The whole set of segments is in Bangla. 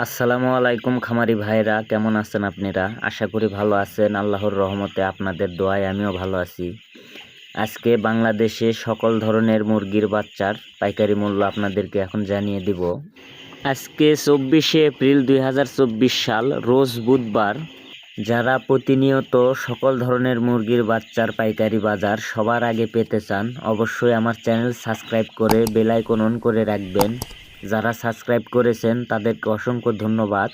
আসসালামু আলাইকুম খামারি ভাইরা, কেমন আছেন আপনারা? আশা করি ভালো আছেন। আল্লাহর রহমতে আপনাদের দোয়ায় আমিও ভালো আছি। আজকে বাংলাদেশে সকল ধরনের মুরগির বাচ্চার পাইকারি মূল্য আপনাদেরকে এখন জানিয়ে দিব। আজকে 24শে এপ্রিল 2024 সাল, রোজ বুধবার। যারা প্রতিনিয়ত সকল ধরনের মুরগির বাচ্চার পাইকারি বাজার সবার আগে পেতে চান, অবশ্যই আমার চ্যানেল সাবস্ক্রাইব করে বেল আইকন অন করে রাখবেন। যারা সাবস্ক্রাইব করেছেন তাদেরকে অসংখ্য ধন্যবাদ।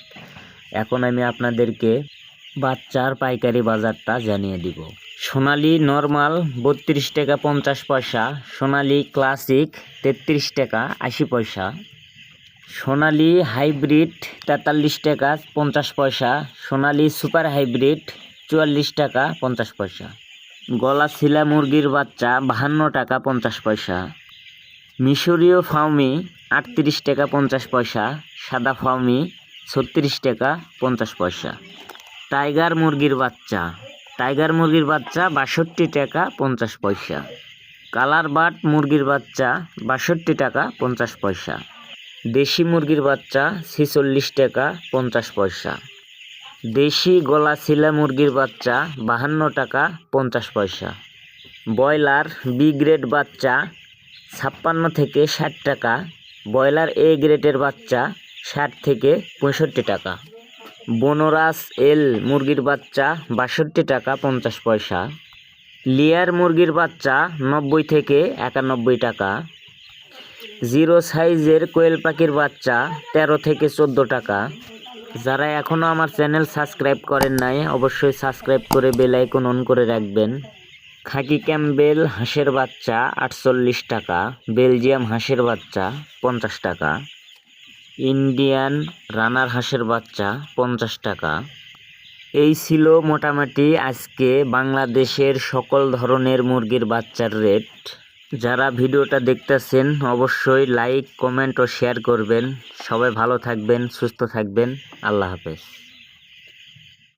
এখন আমি আপনাদেরকে বাচ্চার পাইকারি বাজারটা জানিয়ে দিব। সোনালী নর্মাল 32 টাকা 50 পয়সা, সোনালী ক্লাসিক 33 টাকা 80 পয়সা, সোনালী হাইব্রিড 43 টাকা 50 পয়সা, সোনালী সুপার হাইব্রিড 44 টাকা 50 পয়সা, গলা ছিলা মুরগির বাচ্চা 52 টাকা 50 পয়সা, মিশরীয় ফাউমি 38 টাকা 50 পয়সা, সাদা ফাউমি 36 টাকা 50 পয়সা, টাইগার মুরগির বাচ্চা 62 টাকা 50 পয়সা, কালার বাট মুরগির বাচ্চা 62 টাকা 50 পয়সা, দেশি মুরগির বাচ্চা 46 টাকা 50 পয়সা, দেশি গলা ছিলা মুরগির বাচ্চা 52 টাকা 50 পয়সা, ব্রয়লার বি গ্রেড বাচ্চা 56 থেকে 60 টাকা, ব্রয়লার এ গ্রেডের বাচ্চা 60 থেকে 65 টাকা, বনরাজ এল মুরগির বাচ্চা 62 টাকা 50 পয়সা, লেয়ার মুরগির বাচ্চা 90 থেকে 91 টাকা, জিরো সাইজের কোয়েল পাখির বাচ্চা 13 থেকে 14 টাকা। যারা এখনও আমার চ্যানেল সাবস্ক্রাইব করেন নাই, অবশ্যই সাবস্ক্রাইব করে বেল আইকন অন করে রাখবেন। খাকি ক্যাম্বেল হাঁসের বাচ্চা 48 টাকা, বেলজিয়াম হাঁসের বাচ্চা 50 টাকা, ইন্ডিয়ান রানার হাঁসের বাচ্চা 50 টাকা। এই ছিল মোটামুটি আজকে বাংলাদেশের সকল ধরনের মুরগির বাচ্চার রেট। যারা ভিডিওটা দেখতেছেন অবশ্যই লাইক, কমেন্ট ও শেয়ার করবেন। সবাই ভালো থাকবেন, সুস্থ থাকবেন। আল্লাহ হাফেজ।